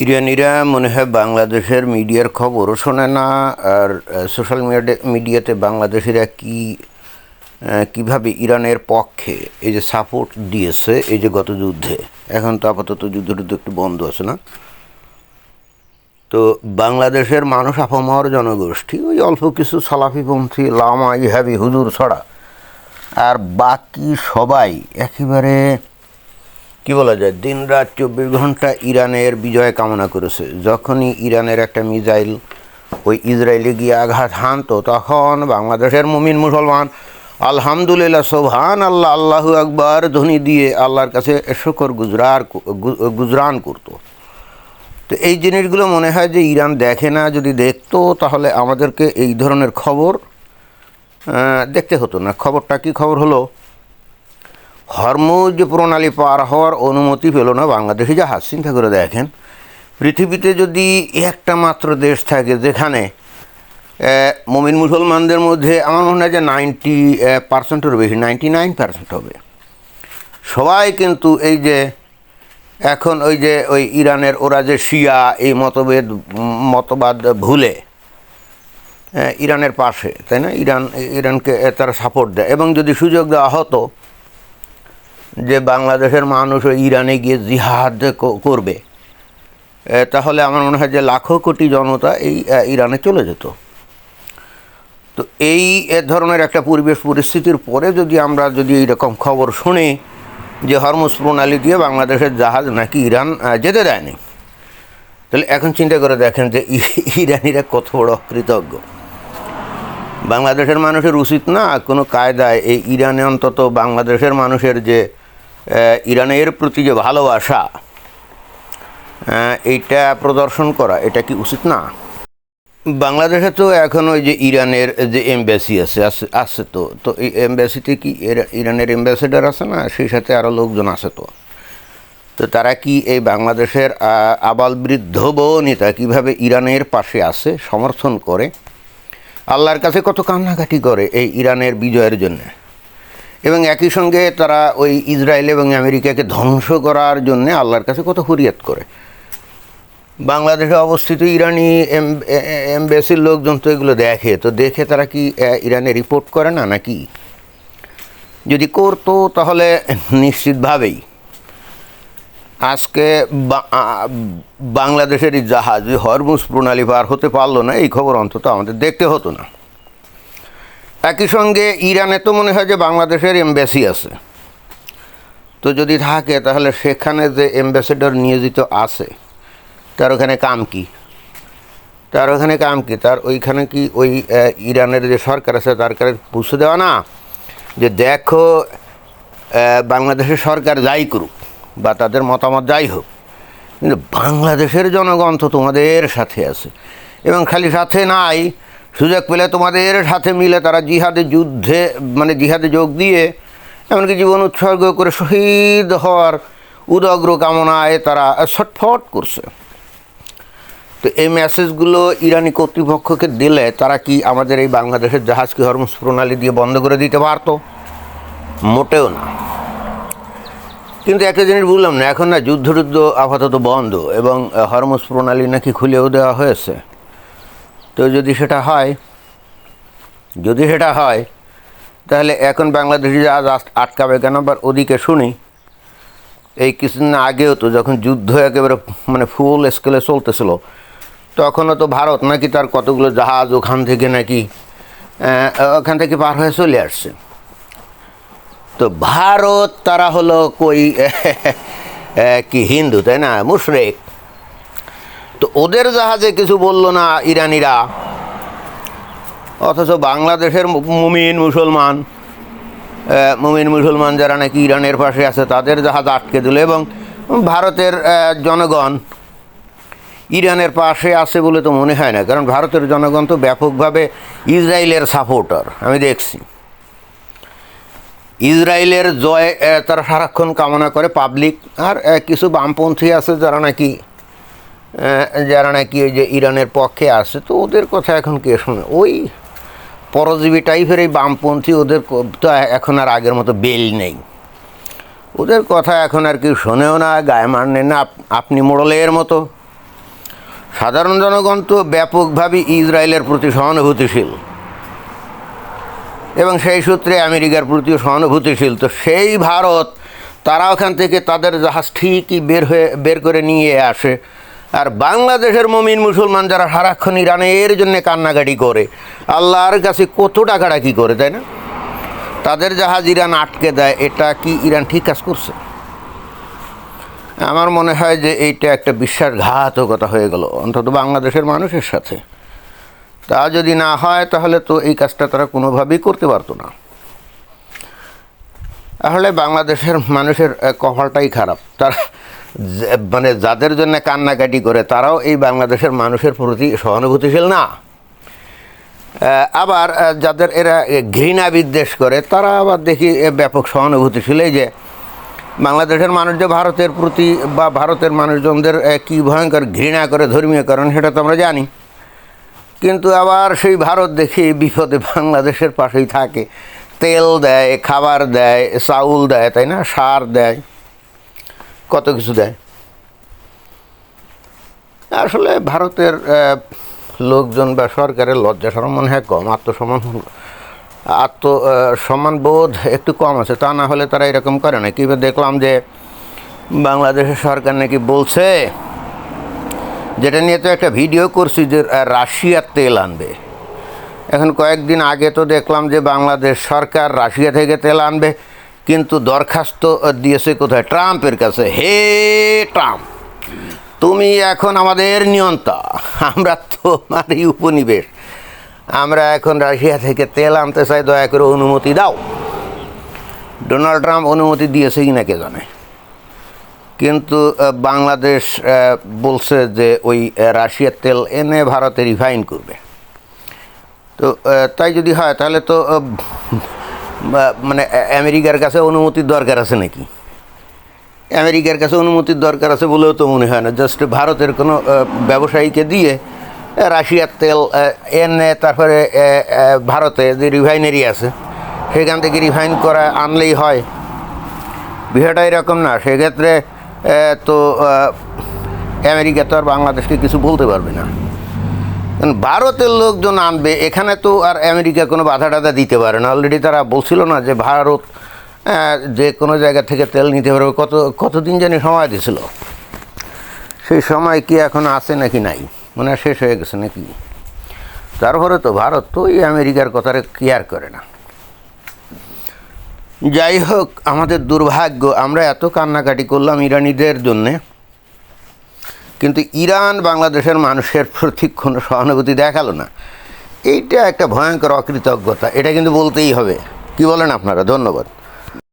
ইরানিরা মনে হয় বাংলাদেশের মিডিয়ার খবরও শোনে না। আর সোশ্যাল মিডিয়াতে বাংলাদেশিরা কিভাবে ইরানের পক্ষে এই যে সাপোর্ট দিয়েছে এই যে গত যুদ্ধে। এখন তো আপাতত যুদ্ধ একটু বন্ধ আছে না। তো বাংলাদেশের মানুষ আপামর জনগোষ্ঠী ওই অল্প কিছু সালাফিপন্থী লামা ইহাবি হুজুর ছড়া, আর বাকি সবাই একেবারে কী বলা যায়, দিন রাত 24 ঘন্টা ইরানের বিজয় কামনা করেছে। যখনই ইরানের একটা মিসাইল ওই ইসরায়েলে গিয়ে আঘাত হানতো, তখন বাংলাদেশের মুমিন মুসলমান আলহামদুলিল্লাহ সোবহান আল্লাহ আল্লাহু আকবার ধ্বনি দিয়ে আল্লাহর কাছে শুকর গুজরান করতো। তো এই জিনিসগুলো মনে হয় যে ইরান দেখে না। যদি দেখতো তাহলে আমাদেরকে এই ধরনের খবর দেখতে হতো না। খবরটা কি খবর হলো, হরমুজ প্রণালী পার হওয়ার অনুমতি পেল না বাংলাদেশি জাহাজ। চিন্তা করে দেখেন, পৃথিবীতে যদি একটা মাত্র দেশ থাকে যেখানে মুমিন মুসলমানদের মধ্যে আমার মনে হয় যে 90%-এর বেশি, 99% হবে, সবাই কিন্তু এই যে এখন ওই ইরানের ওরা যে শিয়া এই মতবাদ ভুলে ইরানের পাশে, তাই না? ইরানকে তারা সাপোর্ট দেয়। এবং যদি সুযোগ দেওয়া হতো যে বাংলাদেশের মানুষ ওই ইরানে গিয়ে জিহাদ করবে, তাহলে আমার মনে হয় যে লাখো কোটি জনতা এই ইরানে চলে যেত। তো এই ধরনের একটা পরিস্থিতির পরে আমরা যদি এইরকম খবর শুনি যে হরমুজ প্রণালী দিয়ে বাংলাদেশের জাহাজ নাকি ইরান যেতে দেয়নি, তাহলে এখন চিন্তা করে দেখেন যে ইরানিরা কত বড় অকৃতজ্ঞ। বাংলাদেশের মানুষের উচিত না কোনো কায়দায় এই ইরানে অন্তত বাংলাদেশের মানুষের যে ইরানের প্রতি যে ভালোবাসা এইটা প্রদর্শন করা, এটা কি উচিত না? বাংলাদেশে তো এখন ওই যে ইরানের যে এমবাসি আছে তো এই এমবাসিতে কি ইরানের অ্যাম্বাসেডার আছে না, সেই সাথে আরও লোকজন আছে। তো তারা কি এই বাংলাদেশের আবাল বৃদ্ধ বনিতা কীভাবে ইরানের পাশে আছে, সমর্থন করে, আল্লাহর কাছে কত কান্নাকাটি করে এই ইরানের বিজয়ের জন্য। এবং একই সঙ্গে তারা ওই ইসরায়েল এবং আমেরিকাকে ধ্বংস করার জন্য আল্লাহর কাছে কত ফরিয়াদ করে। বাংলাদেশে অবস্থিত ইরানি এমবাসির লোকজন তো এগুলো দেখে তারা কি ইরানে রিপোর্ট করে না নাকি? যদি করতো তাহলে নিশ্চিতভাবেই আজকে বাংলাদেশের এই জাহাজ হরমুজ প্রণালী পার হতে পারলো না, এই খবর অন্তত আমাদের দেখতে হতো না। একই সঙ্গে ইরানে তো মনে হয় যে বাংলাদেশের এমবাসি আছে। তো যদি থাকে তাহলে সেখানে যে অ্যাম্বাসেডর নিয়োজিত আছে তার ওখানে কাম কি? তার ওইখানে কি ওই ইরানের যে সরকার আছে তার কাছে পৌঁছে দেওয়া না যে দেখো বাংলাদেশের সরকার যাই করুক বা তাদের মতামত যাই হোক, কিন্তু বাংলাদেশের জনগণ তো তোমাদের সাথে আছে। এবং খালি সাথে নাই, সুযোগ পেলে তোমাদের সাথে মিলে তারা জিহাদে যোগ দিয়ে এমনকি জীবন উৎসর্গ করে শহীদ হওয়ার উদগ্র কামনায় তারা ছটফট করছে। তো এই মেসেজগুলো ইরানি কর্তৃপক্ষকে দিলে তারা কি আমাদের এই বাংলাদেশের জাহাজকে হরমুজ প্রণালী দিয়ে বন্ধ করে দিতে পারতো? মোটেও না। কিন্তু একটা জিনিস বললাম না, এখন না যুদ্ধ আপাতত বন্ধ এবং হরমুজ প্রণালী নাকি খুলেও দেওয়া হয়েছে। তো যদি সেটা হয় তাহলে এখন বাংলাদেশি জাহাজ আটকাবে কেন? আবার ওদিকে শুনি এই কিছুদিন আগেও তো যখন যুদ্ধ একেবারে ফুল স্কেলে চলতেছিল, তখনও তো ভারত নাকি তার কতগুলো জাহাজ ওখান থেকে পার হয়ে চলে আসছে। তো ভারত তারা হলো কি হিন্দু, তাই না, মুশরিক। তো ওদের জাহাজে কিছু বলল না ইরানিরা, অথচ বাংলাদেশের মুমিন মুসলমান যারা নাকি ইরানের পাশে আছে তাদের জাহাজ আটকে দিল। এবং ভারতের জনগণ ইরানের পাশে আছে বলে তো মনে হয় না, কারণ ভারতের জনগণ তো ব্যাপকভাবে ইসরায়েলের সাপোর্টার। আমি দেখছি ইসরায়েলের জয় তারা সারাক্ষণ কামনা করে পাবলিক। আর কিছু বামপন্থী আছে যারা নাকি ওই যে ইরানের পক্ষে আছে, তো ওদের কথা এখন কে শোনে? ওই পরজীবী টাইপের এই বামপন্থী, ওদের তো এখন আর আগের মতো বেল নেই। ওদের কথা এখন আর কেউ শোনেও না, গায়ে মানেন না। আপনি মোড়লের মতো সাধারণ জনগণ তো ব্যাপকভাবে ইসরায়েলের প্রতি সহানুভূতিশীল এবং সেই সূত্রে আমেরিকার প্রতিও সহানুভূতিশীল। তো সেই ভারত তারা ওখান থেকে তাদের জাহাজ ঠিকই বের করে নিয়ে আসে, আর বাংলাদেশের মুমিন মুসলমান যারা সারাক্ষণ ইরানের জন্য কান্নাকাটি করে, আল্লাহর কাছে কত টাকাটাকি করে, তাই না? তাদের জাহাজ ইরান আটকে দেয়, এটা কি ইরান ঠিক কাজ করছে? আমার মনে হয় যে এইটা একটা বিশ্বাসঘাতকতা হয়ে গেল অন্তত বাংলাদেশের মানুষের সাথে। তা যদি না হয় তাহলে তো এই কাজটা তারা কোনোভাবেই করতে পারতো না। আসলে বাংলাদেশের মানুষের কপালটাই খারাপ। তারা মানে যাদের জন্য কান্নাকাটি করে তারাও এই বাংলাদেশের মানুষের প্রতি সহানুভূতিশীল না, আবার যাদের এরা ঘৃণা বিদ্বেষ করে তারা আবার দেখি ব্যাপক সহানুভূতিশীল। এই যে বাংলাদেশের মানুষ যে ভারতের প্রতি বা ভারতের মানুষজনদের কী ভয়ঙ্কর ঘৃণা করে ধর্মীয় কারণ সেটা তো আমরা জানি, কিন্তু আবার সেই ভারত দেখি বিপদে বাংলাদেশের পাশেই থাকে, তেল দেয়, খাবার দেয়, চাউল দেয়, তাই না, সার দেয়, কত কিছু দেয়। আসলে ভারতের লোকজন বা সরকারের লজ্জা শরম মনে হয় কম, আত্মসম্মান বোধ একটু কম আছে, তা না হলে তারা এরকম করে না। কিভাবে দেখলাম যে বাংলাদেশের সরকার নাকি বলছে, যেটা নিয়ে তো একটা ভিডিও করছি, যে রাশিয়ার তেল আনবে। এখন কয়েকদিন আগে তো দেখলাম যে বাংলাদেশ সরকার রাশিয়া থেকে তেল আনবে, কিন্তু দরখাস্ত দিয়েছে কোথায়? ট্রাম্পের কাছে। হে ট্রাম্প, তুমি এখন আমাদের নিয়ন্তা, আমরা তোমারই উপনিবেশ, আমরা এখন রাশিয়া থেকে তেল আনতে চাই, দয়া করে অনুমতি দাও। ডোনাল্ড ট্রাম্প অনুমতি দিয়েছে কিনা কে জানে, কিন্তু বাংলাদেশ বলছে যে ওই রাশিয়ার তেল এনে ভারতে রিফাইন করবে। তো তাই যদি হয় তাহলে তো মানে আমেরিকার কাছে অনুমতির দরকার আছে নাকি? আমেরিকার কাছে অনুমতির দরকার আছে বলেও তো মনে হয় না। জাস্ট ভারতের কোনো ব্যবসায়ীকে দিয়ে রাশিয়ার তেল এনে তারপরে ভারতে যে রিফাইনারি আছে সেখান থেকে রিফাইন করা আনলেই হয়। বিষয়টা এরকম না। সেক্ষেত্রে তো আমেরিকা তো আর বাংলাদেশকে কিছু বলতে পারবে না। ভারতের লোকজন আনবে, এখানে তো আর আমেরিকা কোনো বাধা টাধা দিতে পারে না। অলরেডি তারা বলছিল না যে ভারত যে কোনো জায়গা থেকে তেল নিতে পারবে, কতদিন জানি সময় দিয়েছিল। সেই সময় কি এখন আছে নাকি নাই, মনে হয় শেষ হয়ে গেছে নাকি। তারপরে তো ভারত তো এই আমেরিকার কথাটা কেয়ার করে না। যাই হোক, আমাদের দুর্ভাগ্য, আমরা এত কান্নাকাটি করলাম ইরানিদের জন্যে, কিন্তু ইরান বাংলাদেশের মানুষের প্রতি কোনো সহানুভূতি দেখালো না। এইটা একটা ভয়ঙ্কর অকৃতজ্ঞতা, এটা কিন্তু বলতেই হবে। কি বলেন আপনারা? ধন্যবাদ।